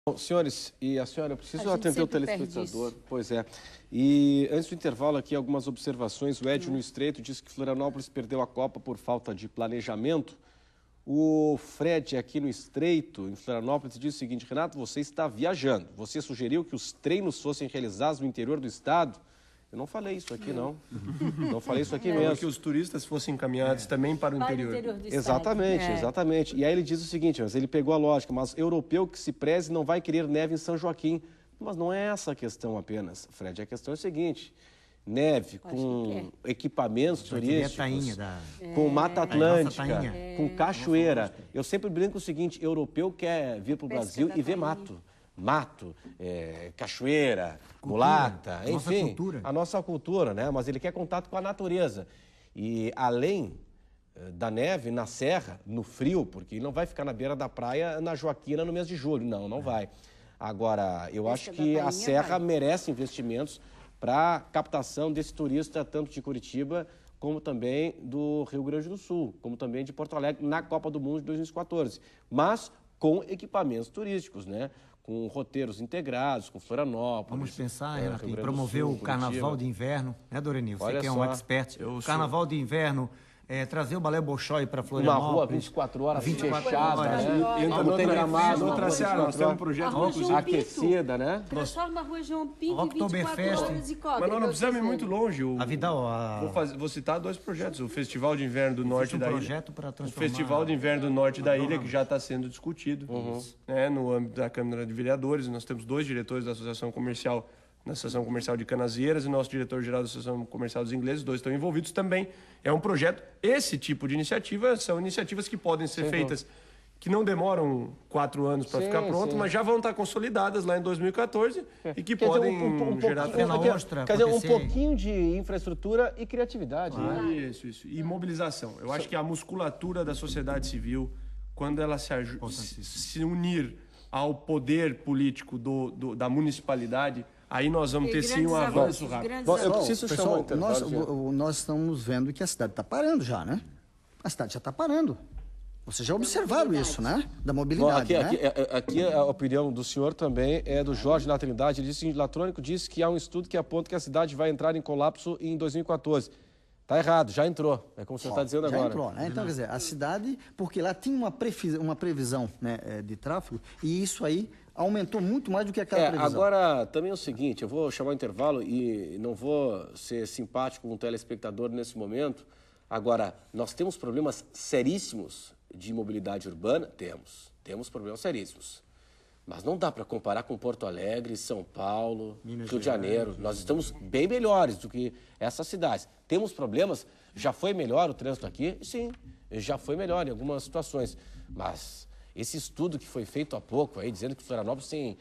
Bom, senhores, e a senhora, eu preciso atender o telespectador. Pois é. E antes do intervalo aqui, algumas observações. O Edno Estreito disse que Florianópolis perdeu a Copa por falta de planejamento. O Fred, aqui no Estreito, em Florianópolis, diz o seguinte: Renato, você está viajando. Você sugeriu que os treinos fossem realizados no interior do estado? Eu não falei isso aqui, não. Não falei isso aqui mesmo. Que os turistas fossem encaminhados também para o interior. Do Exatamente, exatamente. E aí ele diz o seguinte, mas ele pegou a lógica, mas europeu que se preze não vai querer neve em São Joaquim. Mas não é essa a questão apenas, Fred. A questão é o seguinte: neve com equipamentos turísticos, com Mata Atlântica, com cachoeira. Eu sempre brinco o seguinte: europeu quer vir para o Brasil e ver mato. Mato, cachoeira, mulata, enfim, a nossa cultura, né? Mas ele quer contato com a natureza. E além da neve, na serra, no frio, porque ele não vai ficar na beira da praia na Joaquina no mês de julho, não vai. Agora, eu acho que a serra merece investimentos para captação desse turista, tanto de Curitiba, como também do Rio Grande do Sul, como também de Porto Alegre, na Copa do Mundo de 2014. Mas com equipamentos turísticos, né? Com roteiros integrados, com Florianópolis. Vamos pensar, Renato, em promover o Carnaval de Inverno, né, Dorenil? Você que é um expert. Carnaval de Inverno, trazer o Balé Bolshoi para Florianópolis. Uma rua 24 horas, 24 fechada, horas. né? Não tem gramado, outra seara. Nós temos um projeto aquecida, né? Transforma a Rua João Pinto em 24 horas e cobre. Mas nós não precisamos ir muito longe. A Vidal, Vou citar dois projetos. O Festival de Inverno do Norte da Ilha. O Festival de Inverno do Norte da Ilha, que já está sendo discutido, né, no âmbito da Câmara de Vereadores. Nós temos dois diretores da Associação Comercial, na Associação Comercial de Canasvieiras, e nosso diretor-geral da Associação Comercial dos Ingleses, dois estão envolvidos também. É um projeto, esse tipo de iniciativa, são iniciativas que podem ser feitas, que não demoram 4 anos para ficar pronto, mas já vão estar consolidadas lá em 2014 e que podem gerar... Quer dizer, um pouquinho de infraestrutura e criatividade. Né? Isso. E mobilização. Eu acho que a musculatura da sociedade civil, quando ela se unir ao poder político da municipalidade, aí nós vamos ter sim um avanço rápido. Bom, eu preciso chamar o intervalo. Nós estamos vendo que a cidade está parando já, né? A cidade já está parando. Vocês já observaram isso, né? Da mobilidade, Bom, né? aqui a opinião do senhor também é do Jorge na Trindade. Ele disse que o Latrônico disse que há um estudo que aponta que a cidade vai entrar em colapso em 2014. Está errado, já entrou. É como você está dizendo agora. Já entrou, né? Então, quer dizer, a cidade, porque lá tinha uma previsão, né, de tráfego, e isso aí aumentou muito mais do que aquela previsão. Agora, também é o seguinte, eu vou chamar o intervalo e não vou ser simpático com o telespectador nesse momento. Agora, nós temos problemas seríssimos de mobilidade urbana? Temos problemas seríssimos. Mas não dá para comparar com Porto Alegre, São Paulo, Rio de Janeiro. Nós estamos bem melhores do que essas cidades. Temos problemas? Já foi melhor o trânsito aqui? Sim, já foi melhor em algumas situações. Mas esse estudo que foi feito há pouco, aí, dizendo que Florianópolis tem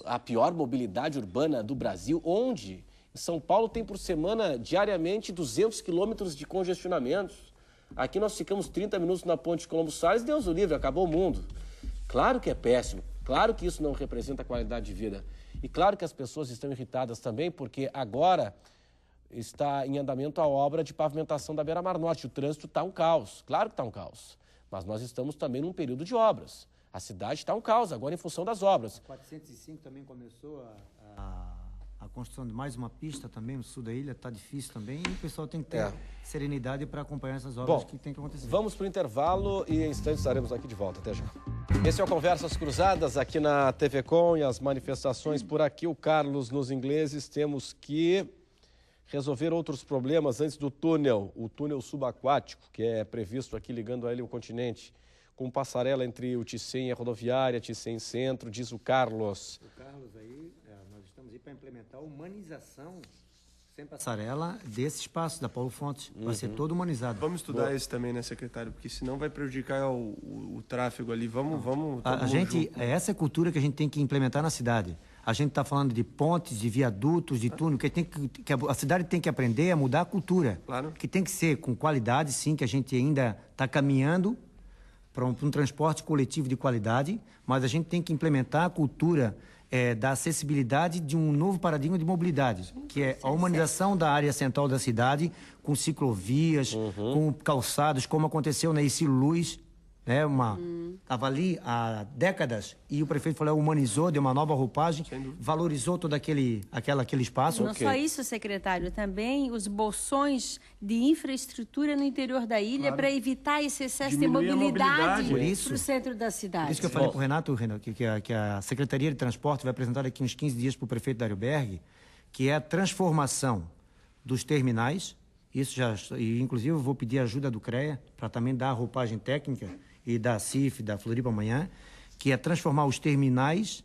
a pior mobilidade urbana do Brasil, onde em São Paulo tem por semana, diariamente, 200 quilômetros de congestionamentos. Aqui nós ficamos 30 minutos na ponte de Colombo Salles, Deus o livre, acabou o mundo. Claro que é péssimo, claro que isso não representa qualidade de vida. E claro que as pessoas estão irritadas também, porque agora está em andamento a obra de pavimentação da Beira-Mar Norte. O trânsito está um caos, claro que está um caos. Mas nós estamos também num período de obras. A cidade está um caos agora em função das obras. A 405 também começou a construção de mais uma pista também no sul da ilha, está difícil também, e o pessoal tem que ter serenidade para acompanhar essas obras que tem que acontecer. Vamos para o intervalo e em instantes estaremos aqui de volta. Até já. Esse é o Conversas Cruzadas aqui na TV Com e as manifestações por aqui. O Carlos nos Ingleses, temos que resolver outros problemas antes do túnel, o túnel subaquático, que é previsto aqui ligando a ele o continente, com passarela entre o Ticem e a rodoviária, Ticem Centro, diz o Carlos. O Carlos aí, nós estamos aí para implementar a humanização sem passarela desse espaço da Paulo Fontes. Vai ser todo humanizado. Vamos estudar isso também, né, secretário? Porque senão vai prejudicar o tráfego ali. Vamos essa é a cultura que a gente tem que implementar na cidade. A gente está falando de pontes, de viadutos, de túnel, que a cidade tem que aprender a mudar a cultura. Claro. Que tem que ser com qualidade, sim, que a gente ainda está caminhando para um transporte coletivo de qualidade, mas a gente tem que implementar a cultura da acessibilidade de um novo paradigma de mobilidade, que é a humanização da área central da cidade, com ciclovias, com calçados, como aconteceu na Ercílio Luz, né? Estava ali há décadas e o prefeito falou, humanizou, deu uma nova roupagem, valorizou todo aquele espaço. Não só isso, secretário, também os bolsões de infraestrutura no interior da ilha para evitar esse excesso de mobilidade para o centro da cidade. Por isso que eu falei para o Renato, que a Secretaria de Transporte vai apresentar daqui uns 15 dias para o prefeito Dário Berg, que é a transformação dos terminais. E inclusive eu vou pedir ajuda do CREA para também dar a roupagem técnica e da CIF, da Floripa amanhã, que é transformar os terminais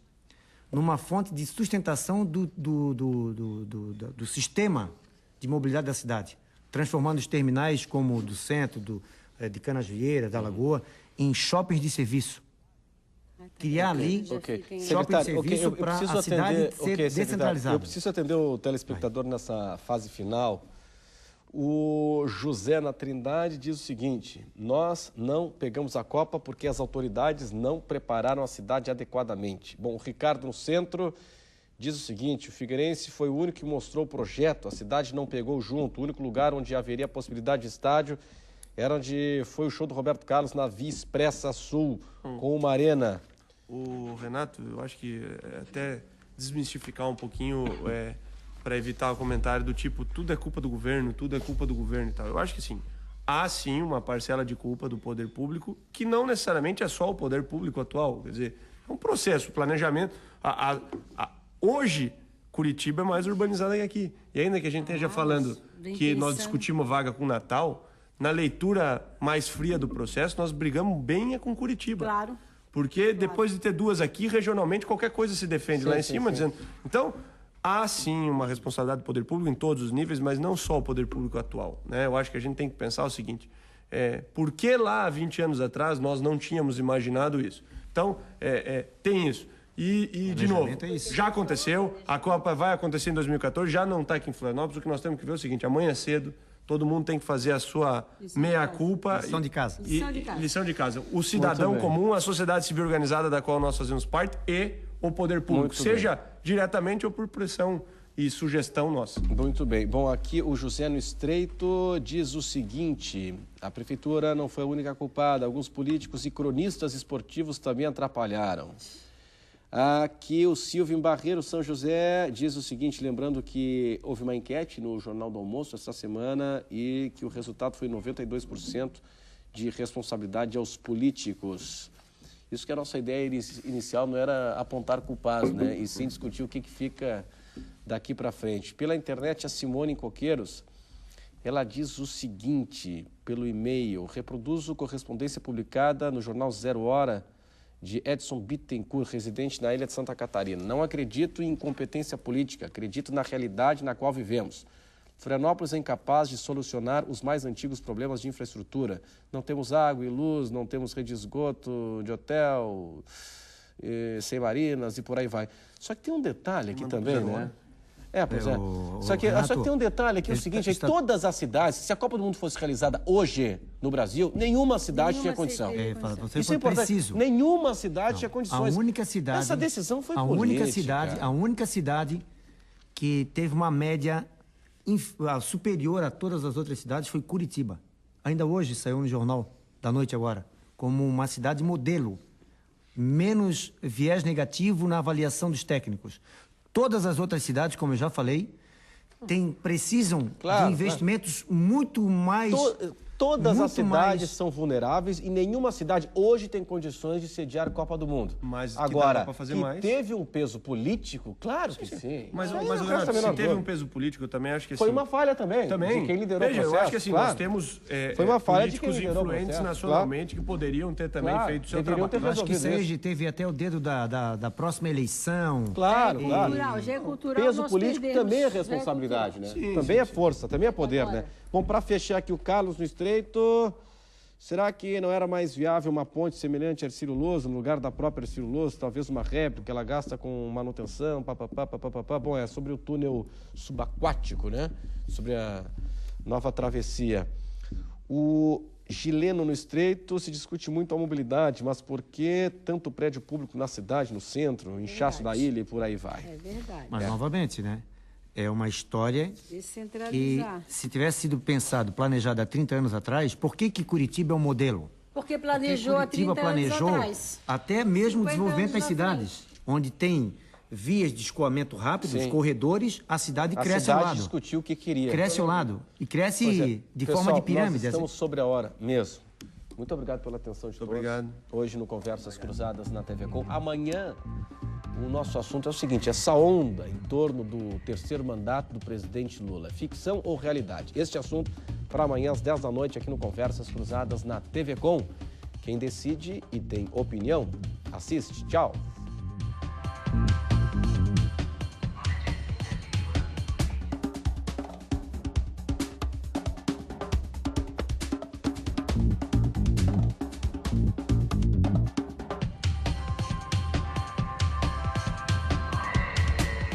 numa fonte de sustentação do sistema de mobilidade da cidade, transformando os terminais como o do centro, de Canasvieiras, da Lagoa, em shoppings de serviço. Criar ali shopping de serviço para a cidade ser descentralizada. Eu preciso atender o telespectador nessa fase final. O José na Trindade diz o seguinte: nós não pegamos a Copa porque as autoridades não prepararam a cidade adequadamente. Bom, o Ricardo no Centro diz o seguinte: o Figueirense foi o único que mostrou o projeto, a cidade não pegou junto. O único lugar onde haveria possibilidade de estádio era onde foi o show do Roberto Carlos na Via Expressa Sul, com uma arena. O Renato, eu acho que até desmistificar um pouquinho, para evitar o comentário do tipo, tudo é culpa do governo, tudo é culpa do governo e tal. Eu acho que sim, há sim uma parcela de culpa do poder público, que não necessariamente é só o poder público atual. Quer dizer, é um processo, planejamento. Hoje, Curitiba é mais urbanizada que aqui. E ainda que a gente esteja falando que nós discutimos vaga com Natal, na leitura mais fria do processo, nós brigamos bem com Curitiba. Claro. Porque depois de ter duas aqui, regionalmente, qualquer coisa se defende lá em cima, dizendo... Então, há sim uma responsabilidade do poder público em todos os níveis, mas não só o poder público atual, né? Eu acho que a gente tem que pensar o seguinte: por que lá, há 20 anos atrás, nós não tínhamos imaginado isso? Então, tem isso. E de novo, já aconteceu, a Copa vai acontecer em 2014, já não está aqui em Florianópolis. O que nós temos que ver é o seguinte: amanhã cedo, todo mundo tem que fazer a sua meia-culpa. Lição de casa. Lição de casa. O cidadão comum, a sociedade civil organizada da qual nós fazemos parte e o poder público, seja diretamente ou por pressão e sugestão nossa. Muito bem. Bom, aqui o José no Estreito diz o seguinte: a prefeitura não foi a única culpada, alguns políticos e cronistas esportivos também atrapalharam. Aqui o Silvio em Barreiro, São José, diz o seguinte, lembrando que houve uma enquete no Jornal do Almoço essa semana e que o resultado foi 92% de responsabilidade aos políticos. Isso que a nossa ideia inicial não era apontar culpados, né? E sim discutir o que fica daqui para frente. Pela internet, a Simone em Coqueiros, ela diz o seguinte, pelo e-mail: reproduzo correspondência publicada no jornal Zero Hora, de Edson Bittencourt, residente na ilha de Santa Catarina. Não acredito em incompetência política, acredito na realidade na qual vivemos. Florianópolis é incapaz de solucionar os mais antigos problemas de infraestrutura. Não temos água e luz, não temos rede de esgoto, de hotel, sem marinas e por aí vai. Só que tem um detalhe aqui também, né? Pois é. Só que tem um detalhe aqui, é o seguinte, todas as cidades, se a Copa do Mundo fosse realizada hoje no Brasil, nenhuma cidade tinha condição. Isso é importante. Preciso. Nenhuma cidade tinha condições. A única cidade... Essa decisão foi política. A única cidade que teve uma média superior a todas as outras cidades foi Curitiba. Ainda hoje saiu no Jornal da Noite agora, como uma cidade modelo. Menos viés negativo na avaliação dos técnicos. Todas as outras cidades, como eu já falei, precisam de investimentos muito mais... Todas as cidades são vulneráveis e nenhuma cidade hoje tem condições de sediar a Copa do Mundo. Mas agora, fazer que teve um peso político, claro que sim. Mas Renato, se teve um peso político, eu também acho que... Foi uma falha também, de quem liderou o processo. Eu acho que assim, nós temos foi uma falha políticos influentes nacionalmente que poderiam ter também feito o seu trabalho. Eu acho que Sérgio teve até o dedo da próxima eleição. Claro. Já é cultural, peso político também é responsabilidade, né? Também é força, também é poder, né? Bom, para fechar aqui o Carlos no Estreito, será que não era mais viável uma ponte semelhante a Hercílio Lousa, no lugar da própria Hercílio Lousa, talvez uma réplica, ela gasta com manutenção, papapá. Bom, é sobre o túnel subaquático, né? Sobre a nova travessia. O Gileno no Estreito, se discute muito a mobilidade, mas por que tanto prédio público na cidade, no centro, inchaço da ilha e por aí vai? É verdade. Mas novamente, né? É uma história que, se tivesse sido pensado, planejado há 30 anos atrás, por que Curitiba é um modelo? Porque planejou há 30 anos atrás. Até mesmo o desenvolvimento das cidades, onde tem vias de escoamento rápido, os corredores, a cidade cresce ao lado. A cidade discutiu o que queria. Cresce ao lado. E cresce de forma de pirâmide. Nós estamos sobre a hora mesmo. Muito obrigado pela atenção de todos. Obrigado. Hoje no Conversas Cruzadas na TV Com. Amanhã, o nosso assunto é o seguinte, essa onda em torno do terceiro mandato do presidente Lula, ficção ou realidade? Este assunto para amanhã às 10 da noite aqui no Conversas Cruzadas na TV Com. Quem decide e tem opinião, assiste. Tchau.